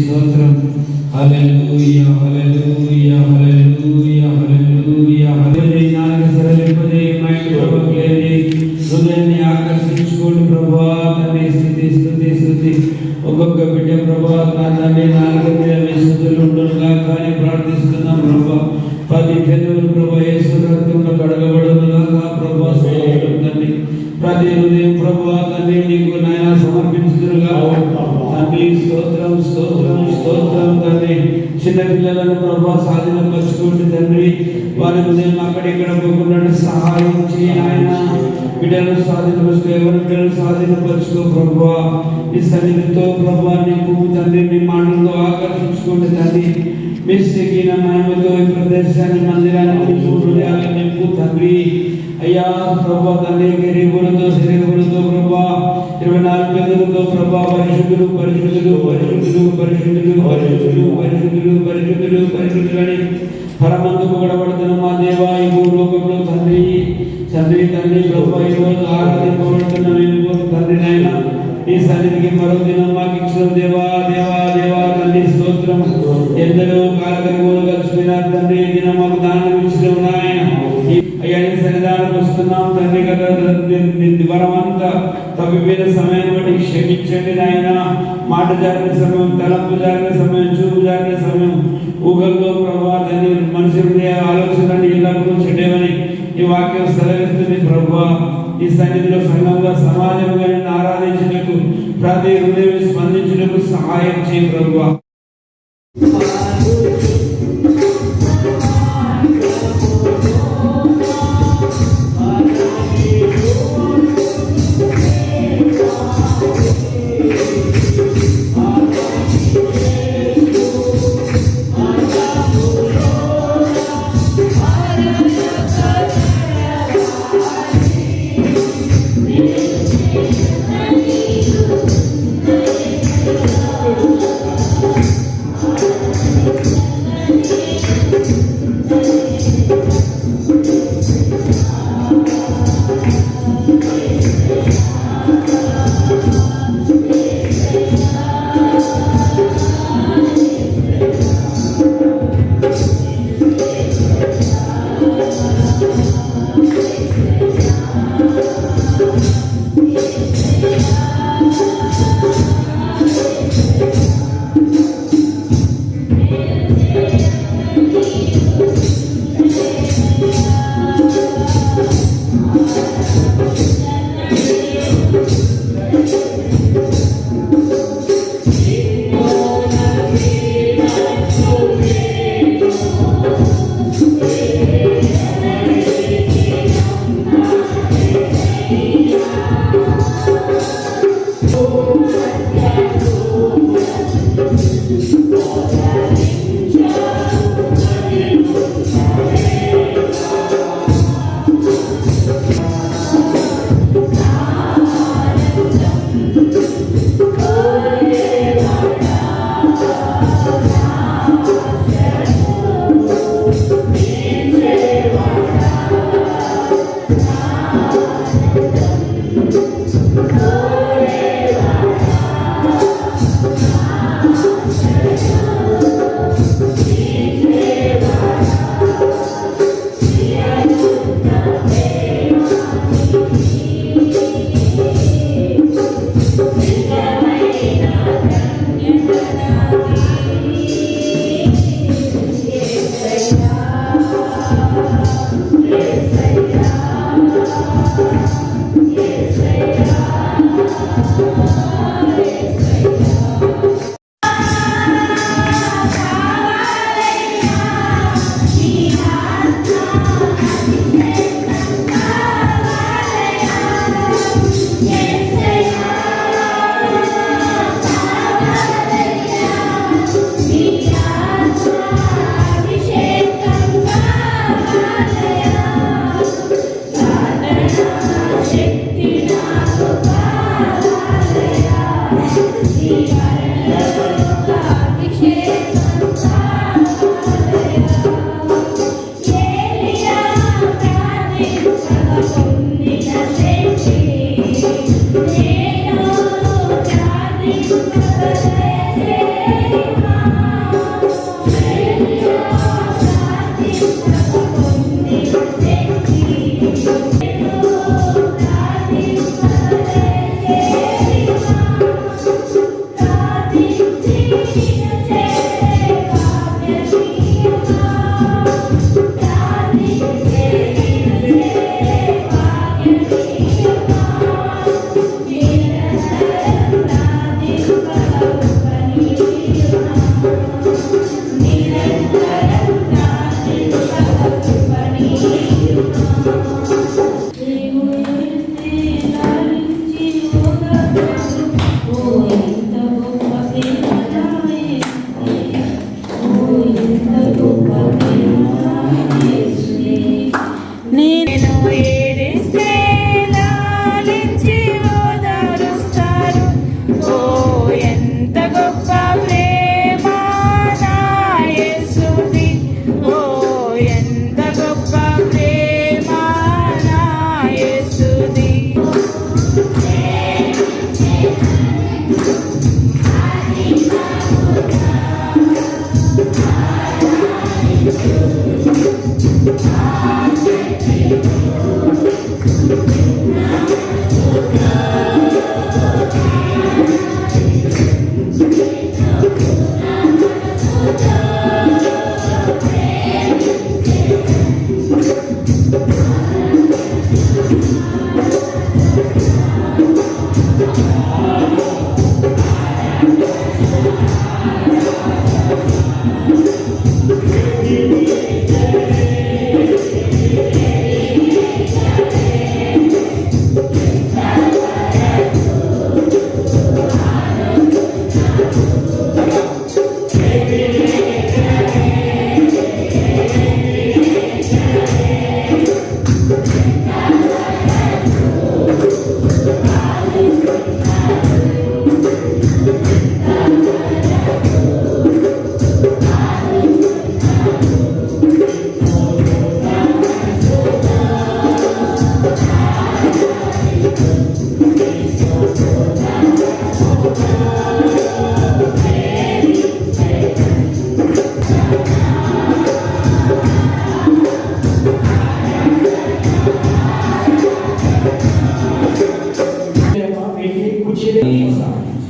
స్తోత్రం. హల్లెలూయా హల్లెలూయా హల్లెలూయా హల్లెలూయా హల్లెలూయా. హృదయాన్ని ఆకర్షించుకోండి ప్రభా. తండ్రి స్తుతి స్తుతి స్తుతి. ఒక్కొక్క బిడ్డ ప్రభా తండ్రి నాలుగు మీద విశుద్ధులు ఉండునుగా కానీ ప్రార్థిస్తున్నాం ప్రభా. 10 పెదవులు ప్రభా యేసు రక్తంలో కడగబడునుగా ప్రభా. తండ్రి ప్రతి హృదయం ప్రభా తండ్రి నీకు నాయన సమర్పించుదురుగా తండ్రి. స్తోత్రం స్తోత్రం స్తోత్రం తండ్రి. చిన్నపిల్లలను ప్రభా స్వాధీనపరచుకోండి తండ్రి. వారి హృదయం అక్కడిక్కడ పోకుండా సహాయం చేయి ఆయన. బిడ్డలు స్వాధీనపరచుకో, ఎవరి బిడ్డలు స్వాధీనపరచుకో ప్రభా. ఈ సన్నిధితో ప్రభా నీకు తండ్రి మీ మాటలతో ఆకర్షించుకోండి తండ్రి. మీ శక్తిన మహిమతో ఈ ప్రదేశాన్ని మందిరాన్ని హృదయాలను నింపు తండ్రి. అయ్యా ప్రభా తండ్రి గిరిగులతో శరీరములతో ప్రభా 24 పెదవులతో ప్రభా పరిశుద్ధులు పరిశుద్ధులు పరిశుద్ధులు పరిశుద్ధులు పరిశుద్ధులు పరిశుద్ధులు పరిశుద్ధులు పరిశుద్ధులని పరమందుకు గడబడుతున్న మా దేవా ఈ భూలోకంలో తండ్రి తండ్రి తండ్రి ప్రభా ఈరోజు ఆరాధింపబడుతున్న మేము తండ్రి నాయన ఈ సన్నిధికి మరో దినం మాకు ఇచ్చిన దేవా దేవా దేవా తండ్రి స్తోత్రం. ఎందరో కాలకరిగోలు కలిసిపోయినారు తండ్రి. ఈ దినం మాకు దానం ఇచ్చిన ఆయన అయ్యా నీ సన్నిధానం వస్తున్నాం తండ్రి కదా. వరమంతా తప్పిపోయిన సమయాన్ని బట్టి క్షమించండి నాయన. మాట జారిన సమయం, తలంపు జారిన సమయం, చూపు జారిన సమయం, ఊగల్లో ప్రభా తండ్రి మనుషులు ఆలోచనలు ఎల్లప్పుడూ చెడ్డేవని ఈ వాక్యం సెలవిస్తుంది ప్రభా. ఈ సన్నిధిలో సంఘంగా సమాజంగా నిన్ను ఆరాధించినకు ప్రతి హృదయం స్పందించినకు సహాయం చేయి ప్రభా.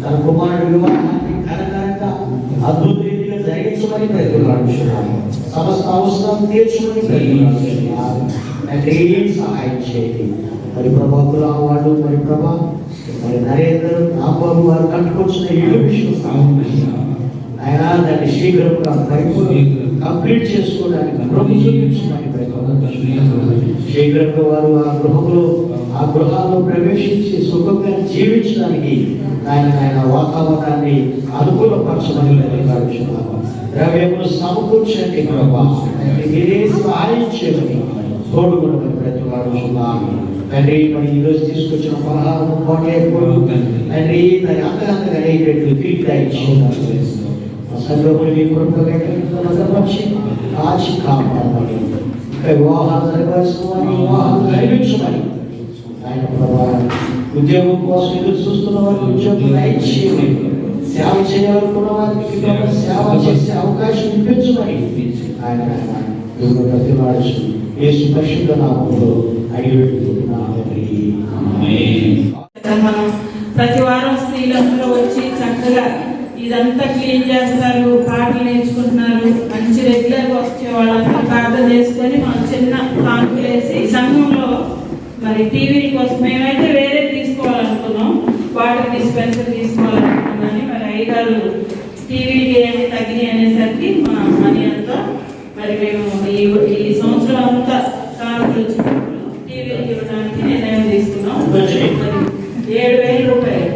తన కుమారుడు వివాహాన్ని ఘనంగా అద్భుత రీతిగా జరిగించమని ప్రయత్నాడుచున్నాము. సమస్త అవసరం తీర్చమని ప్రయత్నాడుచున్నాము. సహాయం చేయండి. మరి ప్రభాకుల వాళ్ళు మరి ప్రభా మరి నరేంద్ర రాంబాబు వారు కట్టుకొచ్చిన ఇల్లు విషయం ఆయన దాన్ని శీఘ్రంగా కంప్లీట్ చేసుకోవడానికి ప్రభు చూపించమని శీఘ్రంగా వారు ఆ గృహాల్లో ప్రవేశించి సుఖంగా జీవించడానికి ఆయన వాతావరణాన్ని అనుకూలపరచమని ప్రయత్నిస్తున్నాము. ద్రవ్యములు సమకూర్చండి ప్రభా, మీరే సహాయం చేయమని తోడుగుణమని ప్రతిపాడుతున్నాము. తండ్రి మరి ఈరోజు తీసుకొచ్చిన పలహారం తండ్రి దాని అంతకంతగా అనేకట్లు తిరిగి దాయించుకున్నారు. సంఘములు మీ కృపచి కాచి కాపాడమని వివాహాలు జరగాల్సిన వారిని వివాహాలు జరిగించమని ఆయన ప్రభావం ఉద్యోగం కోసం ఎదురు చూస్తున్న వారికి ఉద్యోగం దయచేయమని సేవ చేయాలనుకున్న వారికి సేవ చేసే అవకాశం ఇప్పించమని ఆయన ప్రతిపాడు యేసు పరిశుద్ధ నామములో మనం ప్రతి వారం స్త్రీలందరూ వచ్చి చక్కగా ఇదంతా క్లీన్ చేస్తారు, పాటలు నేర్చుకుంటున్నారు. మంచి రెగ్యులర్గా వచ్చే వాళ్ళంతా ప్రార్థన చేసుకొని మనం చిన్న కాన్పులు వేసి సంఘంలో మరి టీవీ కోసం మేమైతే వేరే తీసుకోవాలనుకున్నాం, వాటర్ డిస్పెన్సర్ తీసుకోవాలనుకున్నాను. మరి అయ్యగారు టీవీకి ఏమి తగ్గినాయి అనేసరికి మా మనీ అంతా మరి మేము ఈ సంవత్సరం అంతా కాన్పులు టీవీకి ఇవ్వడానికి నిర్ణయం తీసుకున్నాం. 7,000 రూపాయలు.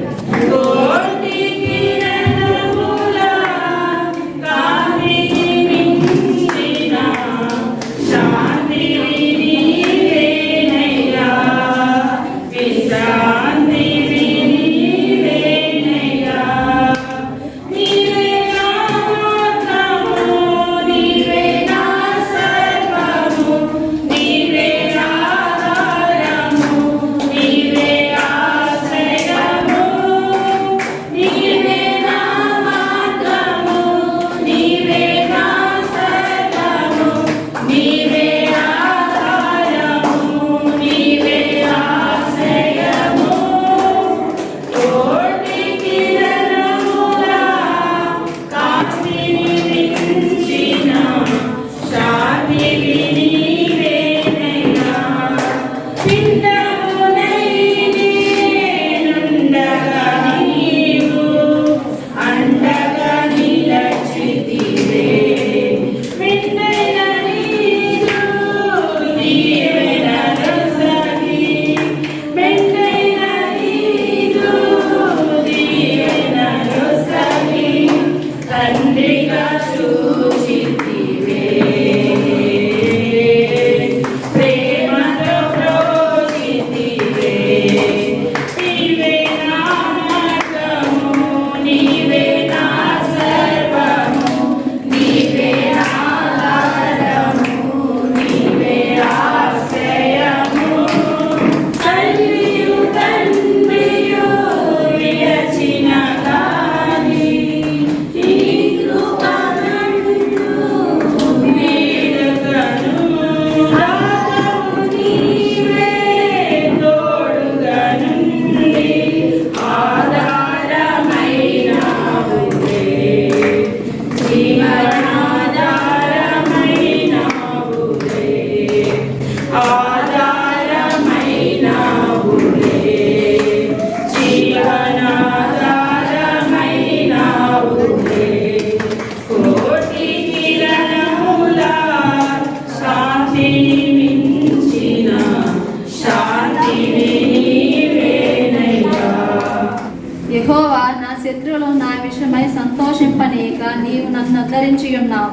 నీవు నన్ను ఉద్ధరించి ఉన్నావు,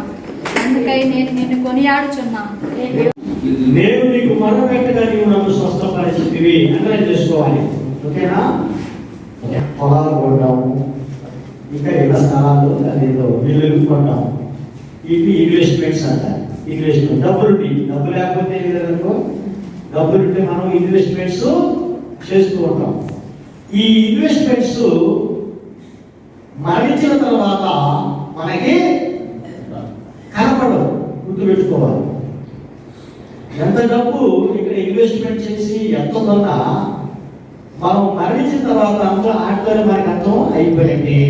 అందుకై నేను నిన్ను కొనియాడుచున్నాను. నేను నీకు మొరపెట్టగా నీవు నన్ను స్వస్థపరిచితివి అండర్లైన్ చేసుకోవాలి. ఓకేనా? పొలాలు కొంటాము, ఇంకా ఇళ్ళ స్థలాలు అదేదో ఇల్లు కొంటాము, ఇవి ఇన్వెస్ట్మెంట్స్ అంటారు. ఇన్వెస్ట్మెంట్ డబ్బులు లేకపోతే డబ్బులుంటే మనం ఇన్వెస్ట్మెంట్స్ చేస్తూ ఉంటాం. ఈ ఇన్వెస్ట్మెంట్స్ మరణించిన తర్వాత మనకి కనపడవు, గుర్తుపెట్టుకోవాలి. ఎంత డబ్బు ఇక్కడ ఇన్వెస్ట్మెంట్ చేసి ఎంత ఉందన్నా మనం మరణించిన తర్వాత అంతా ఆటలోనే మనకి అర్థం అయిపోయింది.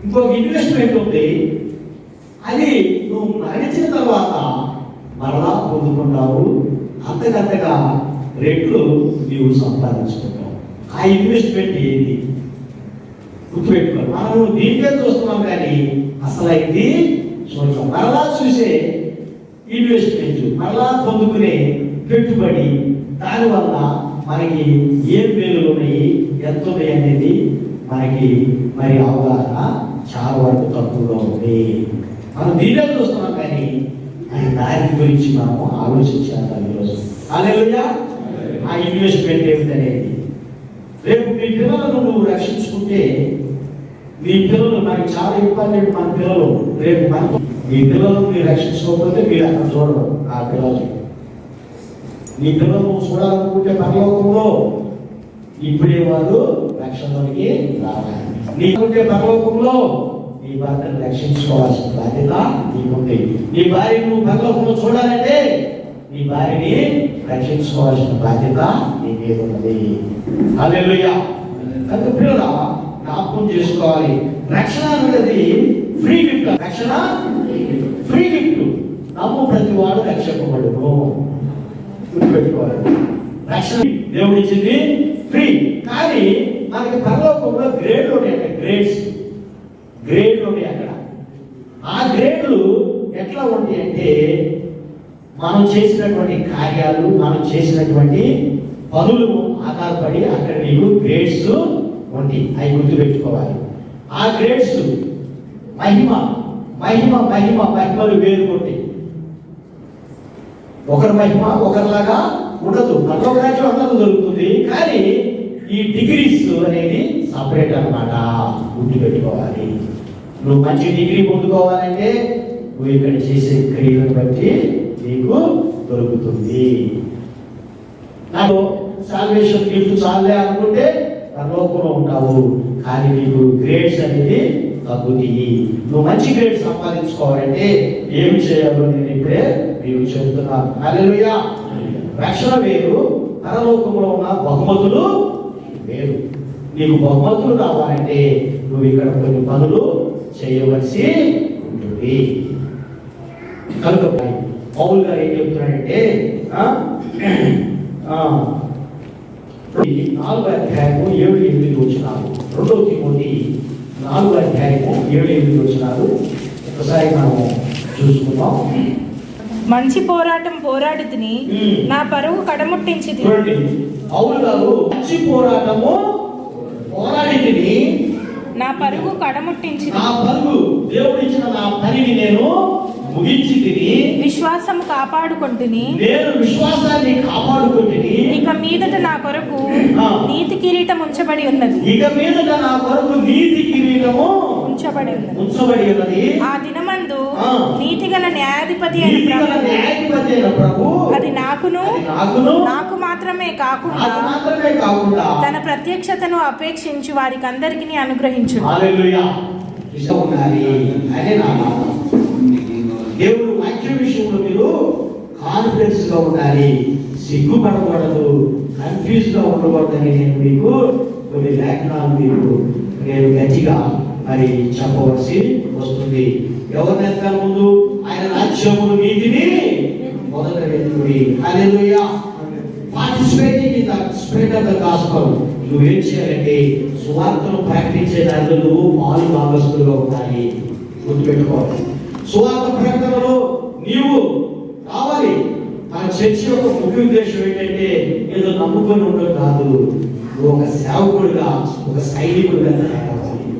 ఇంకొక ఇన్వెస్ట్మెంట్ ఉంది, అది నువ్వు మరణించిన తర్వాత మరలా పొందుకుంటావు, అంతకంతగా రేట్లు నీవు సంపాదించుకుంటావు. ఆ ఇన్వెస్ట్మెంట్ ఏంటి గుర్తుపెట్టుకోవాలి. మనం దీనికే చూస్తున్నాం కానీ అసలు ఇది చూస్తాం. మరలా చూసే ఇన్వెస్ట్మెంట్, మరలా పొందుకునే పెట్టుబడి, దానివల్ల మనకి ఏం మేలులు ఉన్నాయి, ఎంత ఉన్నాయి అనేది మనకి మరి అవగాహన చాలా వరకు తక్కువగా ఉంది. మనం దీనిలో చూస్తున్నాం కానీ అది దాని గురించి మనం ఆలోచించాలి ఈరోజు. హల్లెలూయా. ఆ ఇన్వెస్ట్మెంట్ ఏమిటనేది రేపు మీ పిల్లలను నువ్వు రక్షించుకుంటే, మీ పిల్లలు నాకు చాలా ఇంపార్టెంట్. మన పిల్లలు రేపు మీ పిల్లలు మీరు రక్షించుకోకపోతే మీరు అక్కడ చూడరు. ఆ పిల్లలు మీ పిల్లలు చూడాలనుకుంటే పరలోకంలో ఇప్పుడే వాళ్ళు రక్షణలోనికి రావాలి. నీకుంటే పరలోకంలో నీ భర్తను రక్షించుకోవాల్సిన బాధ్యత నీకుంది. నీ భార్యను నువ్వు పరలోకంలో చూడాలంటే నీ భార్యని రక్షించుకోవాల్సిన బాధ్యత నీ మీద ఉన్నది. హల్లెలూయా. కనుక పిల్లల జ్ఞాపకం చేసుకోవాలి, రక్షణ అనేది ఫ్రీ గిఫ్ట్. రక్షణ ఫ్రీ గిఫ్ట్. నమ్ము ప్రతి వాడు రక్షింపబడును. గుర్తుపెట్టుకోవాలి, రక్షణ దేవుడు ఇచ్చింది ఫ్రీ. కానీ మనకి పరలోకంలో గ్రేడ్లు ఉన్నాయి. గ్రేడ్లు ఉన్నాయి అక్కడ. ఆ గ్రేడ్లు ఎట్లా ఉంటాయి అంటే మనం చేసినటువంటి కార్యాలు, మనం చేసినటువంటి పనులు ఆధారపడి అక్కడ నీకు గ్రేడ్స్ ఉంటాయి. అవి గుర్తుపెట్టుకోవాలి. ఆ గ్రేడ్స్ మహిమలు వేరు ఉంటాయి. ఒకరి మహిమ ఒకరిలాగా ఉండదు. పరలోక రాజ్యం అందరూ దొరుకుతుంది, కానీ ఈ డిగ్రీస్ అనేది సపరేట్ అన్నమాట. గుర్తుపెట్టుకోవాలి. నువ్వు మంచి డిగ్రీ పొందుకోవాలంటే నువ్వు ఇక్కడ చేసే క్రియలను బట్టి నీకు దొరుకుతుంది. నాకు సాల్వేషన్ గిఫ్ట్ చాలే అనుకుంటే పరలోకంలో ఉంటావు, కానీ నీకు గ్రేడ్స్ అనేది తగ్గుతాయి. నువ్వు మంచి గ్రేడ్ సంపాదించుకోవాలంటే ఏమి చేయాలో నేను ఇప్పుడే మీకు చెబుతున్నాను. హల్లెలూయా. రక్షణ వేరు, పరలోకంలో ఉన్న బహుమతులు వేరు. నీకు బహుమతులు రావాలంటే నువ్వు ఇక్కడ కొన్ని పనులు చేయవలసి ఉంటుంది. కనుక పౌలు గారు ఏం చెప్తున్నాడంటే 4వ అధ్యాయము 7-8 వచనాలు, 2వ తిమోతి 4వ అధ్యాయము 7-8 వచనాలు ఒకసారి మనం చూసుకుందాం. మంచి పోరాటం పోరాడి తిని నా పరువు కడముట్టించి పౌలు గారు మంచి పోరాటము పోరాడి తిని నా పరువు కడముట్టించి దేవుడు ఇచ్చిన నా పనిని నేను ముగించి తిని విశ్వాసం కాపాడుకుంటుని నేను విశ్వాసాన్ని కాపాడుకుంటుని ఇక మీదట నా కొరకు నీతి కిరీటం ఉంచబడి ఉన్నది. ఇక మీదట నా కొరకు నీతి కిరీటము ఉంచబడి ఉన్నది. ఆ దినమందు నీతిగల న్యాయాధిపతి అయిన ప్రభు అది నాకు మాత్రమే కాకుండా తన ప్రత్యక్షతను అపేక్షించి వారికి అందరికీ అనుగ్రహించు. దేవుడు వాక్య విషయంలో మీరు కాన్ఫిడెన్స్ గా ఉండాలి, సిగ్గుపడకూడదు, కన్ఫ్యూజ్ గా ఉండకూడదని నేను మీకు కొన్ని లేఖనాలు మీకు నేను గట్టిగా మరి చెప్పవలసి వస్తుంది. ఎవరినెంత ముందు ఆయన రాజ్యమును నీతిని మొదట వెతుకుడి. Hallelujah. Participating in the spirit of the gospel. నువ్వేం చేయాలంటే సువార్తను ప్రకటించే దాంట్లో నువ్వు పాలు భాగస్తులుగా ఉండాలి. గుర్తుపెట్టుకోవాలి. సువార్త ప్రకటనలో నీవు కావాలి. మన చర్చి యొక్క ముఖ్య ఉద్దేశం ఏంటంటే ఏదో నమ్ముకొని ఉండడం కాదు, నువ్వు ఒక సేవకుడిగా, ఒక సైనికుడిగా తయారవ్వాలి.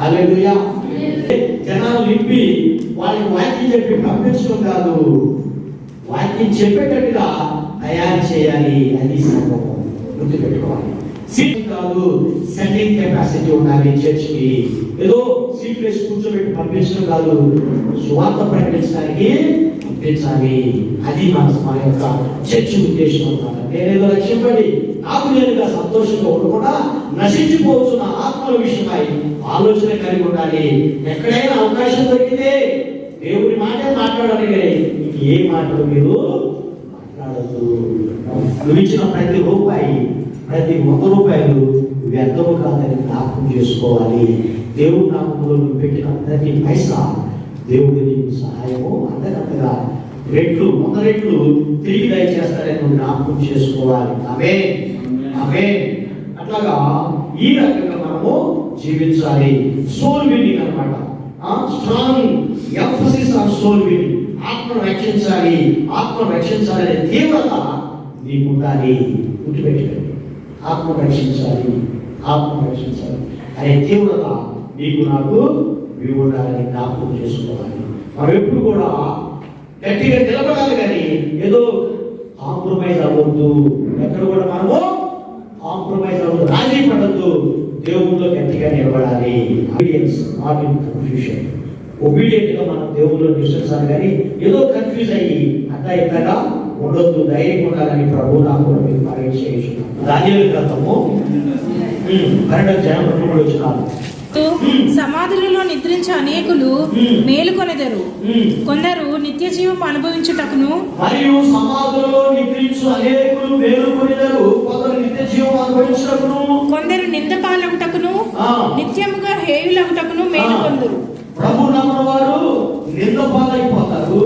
హల్లెలూయా. నింపి వాళ్ళకి వాక్యం చెప్పి పంపించడం కాదు, వాక్యం చెప్పేటట్టుగా తయారు చేయాలి. అది సంభవం, గుర్తుపెట్టుకోవాలి. సీట్ కాదు, సెట్టింగ్ కెపాసిటీ ఉండాలి చర్చ్కి. ఏదో సీట్ వేసి కూర్చోబెట్టి పంపించడం కాదు, సువార్త ప్రకటించడానికి పంపించాలి. అది మన యొక్క చర్చ్ ఉద్దేశం అన్నమాట. నేనేదో లక్ష్యపడి నాకు నేనుగా సంతోషంగా ఉండకుండా నశించిపోతున్న ఆత్మల విషయమై ఆలోచన కలిగి ఉండాలి. ఎక్కడైనా అవకాశం దొరికితే దేవుని మాట మాట్లాడాలి, కానీ ఏ మాటలు మీరు మాట్లాడద్దు. నువ్వు ఇచ్చిన ప్రతి రూపాయి, ప్రతి 100 రూపాయలు వ్యర్థము కాదని జ్ఞాపకం చేసుకోవాలి. దేవుడు నామంలో నువ్వు పెట్టిన ప్రతి పైసా దేవుడు నీకు సహాయము అంతకంతగా రెట్లు 100 రెట్లు తిరిగి దయచేస్తారని నువ్వు జ్ఞాపకం చేసుకోవాలి. ఆమేన్. అట్లాగా ఈ రకంగా మనము జీవించాలి. సోల్ విన్నింగ్ అన్నమాట. Strong emphasis on soul winning. ఆత్మను రక్షించాలనే తీవ్రత నీకు ఉండాలి. గుర్తుపెట్టుకోండి, ఆత్మ రక్షించాలి అనే తీవ్రత నీకు నాకు ఉండాలని జ్ఞాపకం చేసుకోవాలి. మనం ఎప్పుడు కూడా గట్టిగా నిలబడాలి, కానీ ఏదో కాంప్రమైజ్ అవ్వద్దు. ఎక్కడ కూడా మనము కాంప్రమైజ్ అవ్వద్దు, రాజీ పడద్దు. దేవుళ్ళలో గట్టిగా నిలబడాలి. Not in confusion. ఒబీడియంట్ గా మనం దేవుళ్ళలో నిశ్చయించాలి, కానీ ఏదో కన్ఫ్యూజ్ అయ్యి అట్లా ఇట్లాగా ఉండొద్దు. ధైర్యం ఉండాలని ప్రభు నాకు పరిచయించున్నాను. దానియేలు గ్రంథము 12 వచ్చినారు. సమాధులలో నిద్రించే అనేకులు మేలుకొనెదరు, కొందరు నిత్య జీవం అనుభవించుటకును. మరియు సమాధులలో నిద్రించు అనేకులు మేలుకొనెదరు, కొందరు నిత్య జీవం అనుభవించుటకును. కొందరు నింద పాలగుటకును నిత్యముగా హేయులగుటకును మేలుకొందురు. ప్రభు నమ్మని వారు నింద పాలైపోతారు,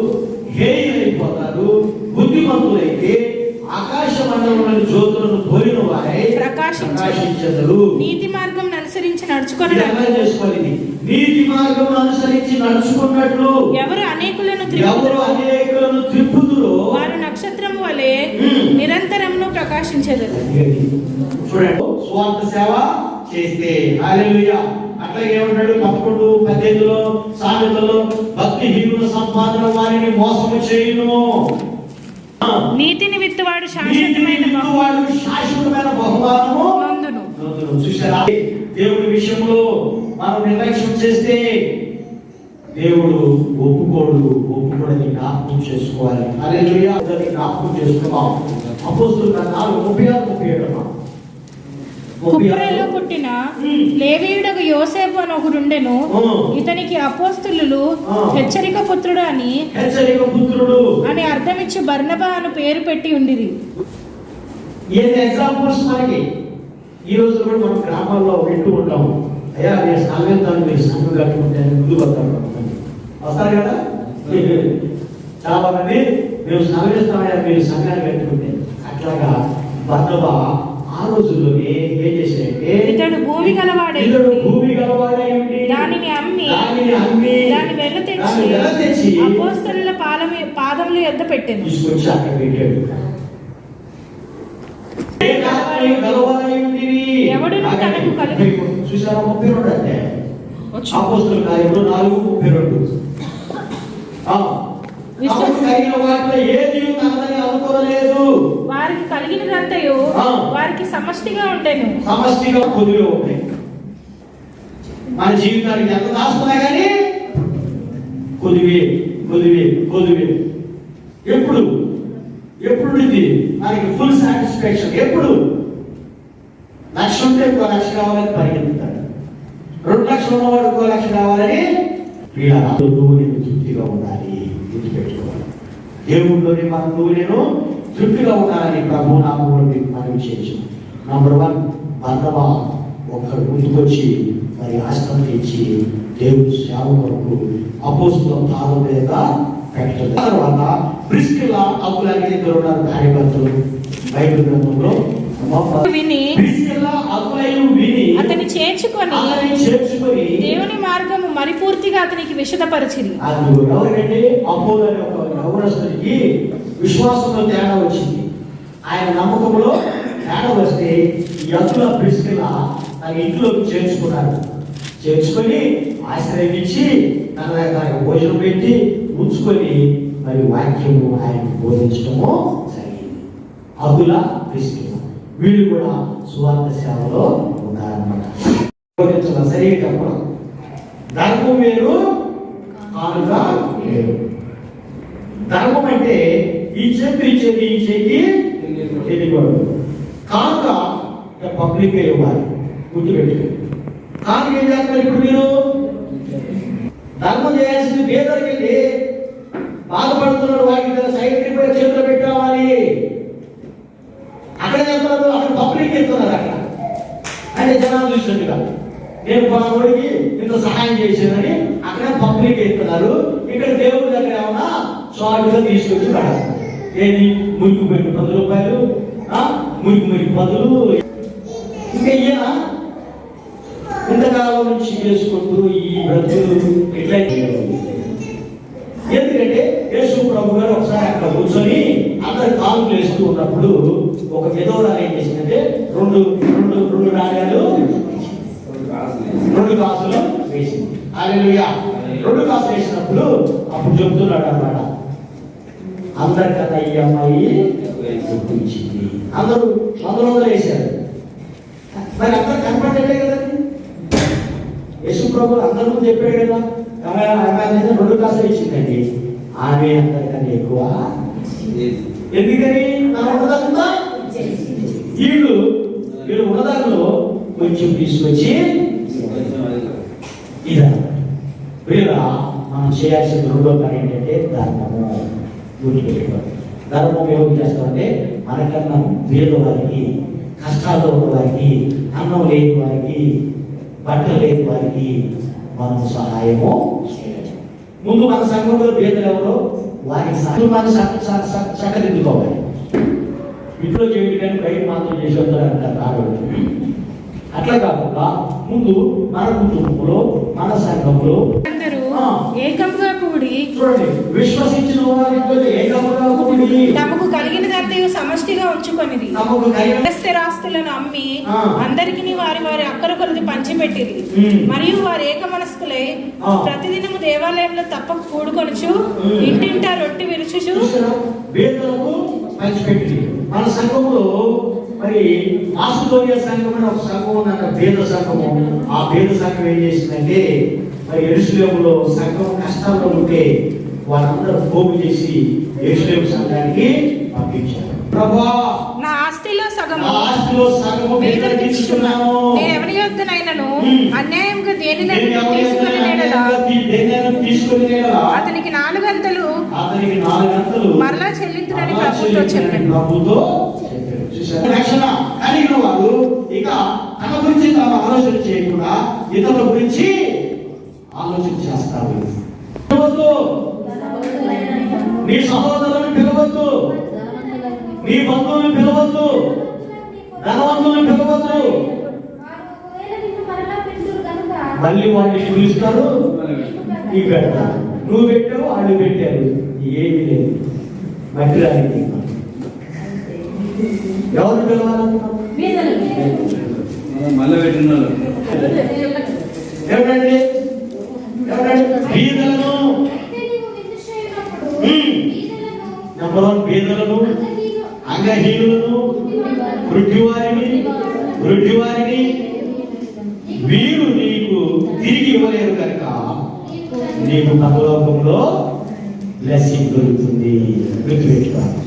హేయులైపోతారు. బుద్ధిమంతులైతే ఆకాశ మండలంలోని జ్యోతులను పోలిన వారై ప్రకాశించెదరు. నీతి మార్గం అనుసరించి నడుచుకొని నీతి మార్గం అనుసరించి నడుచుకున్నట్లు ఎవరు అనేకులను త్రిప్పుదురో వారు నక్షత్రము వలె నిరంతరమును ప్రకాశించెదరు. చూడండి, స్వార్థ సేవ చేస్తే హల్లెలూయా. అట్లాగే ఏమంటాడు 11:18 సామెతలో, భక్తిహీనుల సంపాదన వారిని మోసము చేయును. నీతిని విత్తువాడు శాశ్వతమైన బహుమానము నందును. చూసారా, దేవుడి విషయంలో మనం నిర్లక్ష్యం చేస్తే దేవుడు ఒప్పుకోడని జ్ఞాపకం చేసుకోవాలి. హల్లెలూయా. జ్ఞాపకం చేసుకున్నాం. అపోస్తలుల 4:36-37 కుప్రేలో పుట్టిన లేవీయుడగు యోసేపు అని ఒకడుండెను. ఇతనికి అపోస్తలులు హెచ్చరిక పుత్రుడు అని అర్థమిచ్చి బర్నబా అని పేరు పెట్టి ఉండిరి. ఎగ్జాంపుల్స్ మనకి ఈ రోజు కూడా మనం గ్రామాల్లో వింటూ ఉంటాము. అయ్యా నేను సంఘం మీరు సంఘం కట్టుకుంటే ముందుకు వస్తారు కదా. చాలా మంది మేము సంఘిస్తామయ్యా మీరు సంఘాన్ని కట్టుకుంటే. అట్లాగా బర్నబా ఆ రోజుల్లోనే ఏం చేశాడంటే, ఇతడు భూమి గలవాడై దానిని అమ్మి దాని వెన్న తెచ్చి అపోస్తలుల పాదముల యొద్ద పెట్టెను. తీసుకొచ్చి అక్కడ పెట్టాడు. ఎవడును తనకు కలిగి చూసారా 32 అంటే అపోస్తలుల కార్యములు 4:32. వారికి కలిగినదంతయు వారికి సమష్టిగా ఉండేను. సమష్టిగా కొద్దిగా ఉంటాయి. మన జీవితానికి ఎంత దాస్తున్నా కానీ కొద్దివే ఎప్పుడు ఇది మనకి ఫుల్ సాటిస్ఫాక్షన్. ఎప్పుడు 1,00,000 ఉంటే 1,00,000 కావాలని పరిగెత్తుతాడు. 2 లక్షలు ఉన్నవాడు 1,00,000 కావాలని నువ్వు నేను తృప్తిగా ఉండాలి. గుర్తుపెట్టుకోవాలి, దేవుడిలోనే నువ్వు నేను తృప్తిగా ఉండాలని ప్రభు నామములో మీకు మనవి చేయొచ్చు. నంబర్ 1 బర్నబా ఒక్కడు ముందుకొచ్చి మరి ఆశ్రమం ఇచ్చి దేవుడి సేవ కొరకు అపోస్తలుల పాదం మీద పెట్టడం. తర్వాత ప్రిస్కిల్లా అకులకి ఇద్దరు ఉన్నారు భార్యాభర్తలు. బైబిల్ గ్రంథంలో అతని చేర్చుకొని దేవుని మార్గము మరిపూర్తిగా అతనికి విశదపరిచింది. ఎవరికంటే అపోలో అనే ఒక యవనస్తుడికి విశ్వాసంలో తేడా వచ్చింది. ఆయన నమ్మకంలో తేడా వస్తే ఈ అతుల ప్రిస్కిల్లా తన ఇంట్లోకి చేర్చుకున్నాడు. చేర్చుకొని ఆశ్రయించి తన భోజనం పెట్టి ఉంచుకొని మరి వాక్యము ఆయన బోధించడము జరిగింది. అబుల క్రిస్టియన్ వీళ్ళు కూడా సువార్త సేవలో ఉన్నారన్నమాట. బోధించడం సరిగ్గా చెప్పడం. ధర్మం వేరు, కానుక వేరు. ధర్మం అంటే ఈ చెప్పి ఇచ్చేది ఈ చెయ్యి తెలియకూడదు. కానుక పబ్లిక్ ఇవ్వాలి, గుర్తుపెట్టుకోండి. కానుక ఏం చేస్తారు ఇప్పుడు మీరు? ధర్మం చేయాల్సింది పేదలకి, బాధపడుతున్నారు వారికి సైడ్ పోయి చేతులు పెట్టుకోవాలి. అక్కడ చెప్తున్నారు, అక్కడ పబ్లిక్ ఇస్తున్నారు. అక్కడ అంటే జనాలు చూసినట్టుగా నేను పలానోడికి ఇంత సహాయం చేశానని అక్కడ పబ్లిక్ ఇస్తున్నారు. ఇక్కడ దేవుడి దగ్గర ఏమన్నా షార్ట్గా తీసుకొచ్చి పడాలి. ఏది మురికి పెట్టి 10 రూపాయలు, మురికి పదులు. ఇంకా ఈయన ఇంతకాలం నుంచి చేసుకుంటూ ఈ బ్రతులు ఎట్లా? ఎందుకంటే యేసు ప్రభు గారు ఒకసారి అక్కడ కూర్చొని అందరు కానుకలు వేస్తూ ఉన్నప్పుడు ఒక విధవరాలు ఏం చేసిందంటే రెండు నాణ్యాలు 2 కాసులు వేసింది. హల్లెలూయా. 2 కాసులు వేసినప్పుడు అప్పుడు చెప్తున్నాడు అన్నమాట, అందరికన్నా ఈ అమ్మాయి ఎక్కువ ఇచ్చింది. అందరూ 100 వేశారు. మరి అందరు కనపడలే కదండి. యేసు ప్రభు అందరి ముందు చెప్పాడు కదా, 2 కాసులు ఇచ్చిందండి. ఆమె అందరికన్నా ఎక్కువ. ఎందుకని? నా ఉన్నదంతా వీళ్ళు ఉన్నదానిలో కొంచెం తీసుకొచ్చి ఇదా వీళ్ళ మనం చేయాల్సిన 2వ పని ఏంటంటే ధర్మము. గుర్తుపెట్టుకోవాలి. ధర్మం ఏమి చేస్తామంటే మనకన్నా పేద వారికి, కష్టాల్లో ఉన్న వారికి, అన్నం లేని వారికి, బట్టలు లేని వారికి మనం సహాయము చేయాలి. ముందు మన సంఘంలో పేదలు ఎవరో వారికి మన చక్కదిద్దుకోవాలి. ఇంట్లో చేయడం కానీ బయట మాత్రం చేసి వస్తారంటారు ఆడవాళ్ళు. అట్లా కాకుండా ముందు మన కుటుంబంలో, మన సంఘంలో అందరూ ఏకంగా కూడి చూడండి, విశ్వసించిన వారితో ఏకంగా కూడి తమకు కలిగినదంతయు సమష్టిగా ఉంచుకొనిది. తమకు కలిగిన స్థిరాస్తులను అమ్మి అందరికి వారి వారి అక్కర కొలది పంచిపెట్టిరి. మరియు వారు ఏక మనస్కులై ప్రతిదినము దేవాలయంలో తప్పక కూడుకొనుచు ఇంటింటా రొట్టె విరుచుచు వేదలకు పంచిపెట్టి. మన సంఘంలో మరి మాసిదోనియా సంఘం అని ఒక సంఘం ఉందంట, పేద సంఘము. ఆ పేద సంఘం ఏం చేసిందంటే మరి యెరూషలేములో సంఘం కష్టాల్లో ఉంటే వాళ్ళందరూ పోగు చేసి యెరూషలేము సంఘానికి పంపించారు. ప్రభువా, నా ఆస్తిలో సగము మీదకి తీసుకున్నాను. నేను ఎవరి యొద్దనైనను అన్యాయంగా దేనినైనా తీసుకుని అతనికి 4 గంటలు మరలా చెల్లించునని ప్రభుతో చెప్పాడు. రక్షణ కలిగిన వారు ఇక తన గురించి తాను ఆలోచన చేయకుండా ఇతరుల గురించి ఆలోచన చేస్తారు. నీ సహోదరులను పిలవద్దు, నీ బంధువులను పిలవద్దు, ధనవంతులను పిలవద్దు. మళ్ళీ వాడిని పిలుస్తారు, నీకు పెడతారు. నువ్వు పెట్టావు, వాళ్ళు పెట్టారు, ఏమీ లేదు. మట్టి రాని ఎవరు పిలవాలనుకున్నావు? ఎవరండి? బీదలను, నెంబర్ 1 బీదలను, అంగహీనులను, వృద్ధివారిని వీరు నీకు తిరిగి ఇవ్వలేరు కనుక నీకు పరలోకంలో బ్లెస్సింగ్ దొరుకుతుంది. గుర్తుపెట్టుకోవాలి.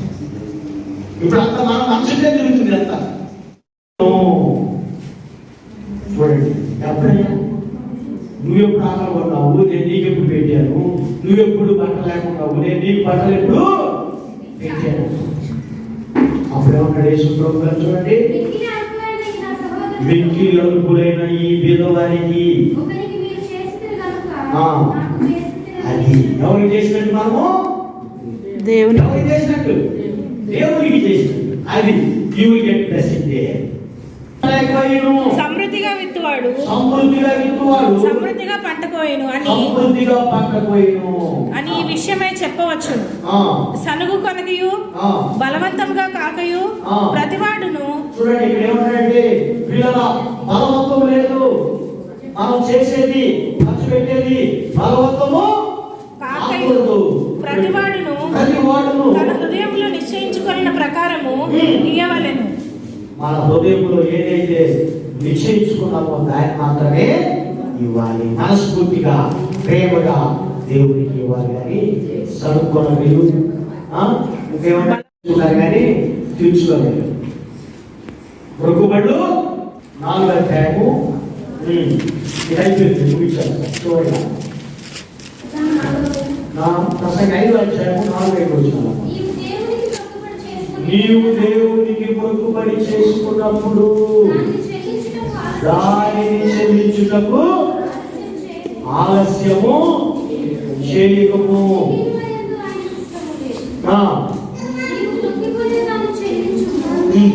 ఇప్పుడు అంత మన మనసుకే జరుగుతుంది. అంతా చూడండి, ఎప్పుడైనా నువ్వెప్పుడు ఆకలి కొన్నావు, నేను నీకెప్పుడు పెట్టాను. నువ్వెప్పుడు బట్టలు లేకున్నావు, నేను నీకు బట్టలు ఎప్పుడు పెట్టాను. అప్పుడేమన్నాడు యేసు ప్రభు గారు? చూడండి, వెక్కిలి అల్పులైన ఈ పేదవారికి అది ఎవరికి చేసినట్టు? మనము దేవుని ఎవరికి చేసినట్టు? దేవునికి చేసినట్టు. అది you will get blessing they. సమృద్ధిగా విత్తువాడు సమృద్ధిగా పంట కోయను అని ఈ విషయమై చెప్పవచ్చు. సనుగు కొనకయు బలవంతంగా కాకయు ప్రతివాడును. చూడండి, ఇక్కడ ఏమంటాడంటే పిల్లల బలవంతం లేదు, మనం చేసేది ఖర్చు పెట్టేది బలవంతము మన హృదయంలో ఏదైతే నిశ్చయించుకున్నామో దాన్ని మాత్రమే ఇవ్వాలి. మనస్ఫూర్తిగా ప్రేమగా దేవునికి ఇవ్వాలి. కానీ సడుక్కున్న మీరు ఇంకేమన్నారు కానీ తీర్చుకోలేదు. మొక్కుబడులు 4వ అధ్యాయము ఇది అయిపోయింది, ముగించాను. చూడండి, ప్రసంగ 5వ అధ్యాయము 4వ వచనం. నీవు దేవునికి మొక్కుబడి చేసుకున్నప్పుడు దానిని చెల్లించుటకు ఆలస్యము చేయకము.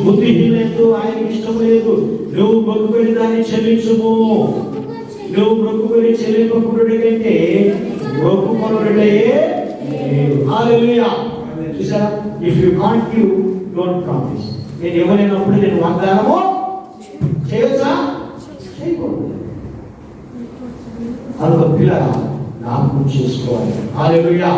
బుద్ధిహీనతో ఆయనకి ఇష్టం లేదు. నువ్వు మొక్కుబడి దాన్ని చెల్లించుము. నువ్వు మొక్కుబడి చెల్లింపకుడు కంటే మొక్కుకొనుడే. హల్లెలూయా. చూసారా, if you can't give don't promise. నేను ఎవరైనప్పుడు నేను వాగ్దానము చేయొచ్చా? చేయకూడదు. అదొక పిల్లగా జ్ఞాపకం చేసుకోవాలి. హల్లెలూయా.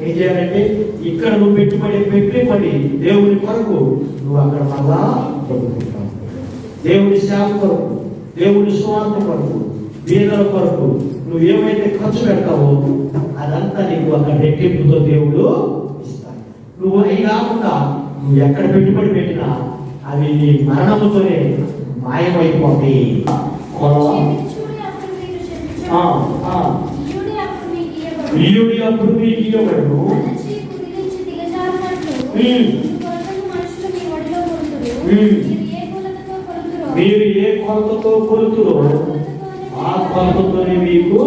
ఏం చేయాలంటే ఇక్కడ నువ్వు పెట్టుబడి దేవుని కొరకు నువ్వు అక్కడ మళ్ళా పొందుకుంటావు. దేవుని సేవ కొరకు, దేవుని స్వార్థ కొరకు, బీదల కొరకు నువ్వు ఏమైతే ఖర్చు పెడతావో అదంతా నీకు అక్కడ రెట్టింపుతో దేవుడు ఇస్తాడు. నువ్వు అవి కాకుండా నువ్వు ఎక్కడ పెట్టుబడి పెట్టినా అవి నీ మరణముతోనే మాయమైపోతాయి. వీయుడి అప్పుడు మీకు ఇవ్వబడును. మీరు ఏ కొలతతో కొలుతురో ఆ కొలతతోనే మీకు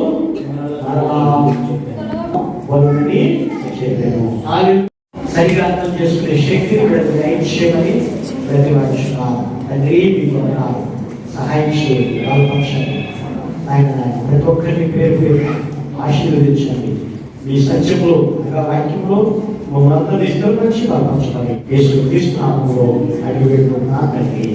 బలుని చెప్పాను. సరిగా అర్థం చేసుకునే శక్తిని దయచేయమని ప్రతిపాదిస్తున్నాను. తండ్రి మీకు సహాయం చేయండి. బలపరచండి ఆయన. ప్రతి ఒక్కరిని పేరు పేరు ఆశీర్వదించండి. మీ సత్యంలో వాక్యంలో మమ్మల్ని అందరూ ఇష్టపరిచి బలపరచాలి. యేసుక్రీస్తు నామములో అడిగి పెట్టుకున్నా తండ్రి.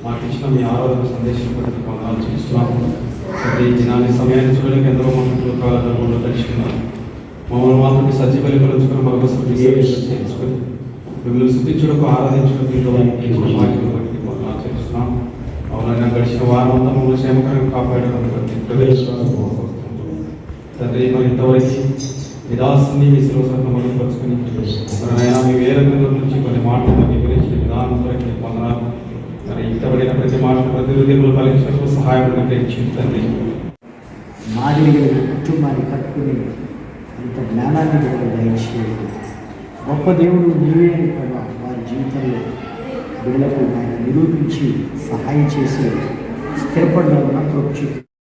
మాకు ఇచ్చిన మీ ఆరాధన సందేశం కొరకు వందనాలు చేస్తున్నాము. ఈ దినాన్ని సమయాన్ని చూడడానికి ఎందరో మనుషులు కాలంలో తెలుసుకున్నాం. మమ్మల్ని మాత్రం సజీవ బలిపరుచుకుని మరొకసారి చేసుకొని మిమ్మల్ని శుద్ధించడానికి ఆరాధించడానికి వాక్యం బట్టి వందనాలు చేస్తున్నాం. అవునైనా గడిచిన వారం అంతా మమ్మల్ని క్షేమకరంగా కాపాడడం బట్టి తండ్రి మరి ఇంతవరకు విదాసాన్ని మీ శిరోసంగా మరుగుపరుచుకొని మరైనా మీ వేరే నుంచి కొన్ని మాటలు మరి వివరించిన విధానం కొరకు వందనాలు. మరి ఇంతబడిన ప్రతి మాటలు ప్రతి హృదయంలో ఫలించడానికి సహాయం అనుగ్రహించింది తండ్రి. మాదిరిగా కుటుంబాన్ని కట్టుకుని అంత జ్ఞానాన్ని కూడా దయచేయండి. గొప్ప దేవుడు నీవే కదా వారి జీవితంలో బిడ్డలకు ఆయన నిరూపించి సహాయం చేసి స్థిరపడిన కృప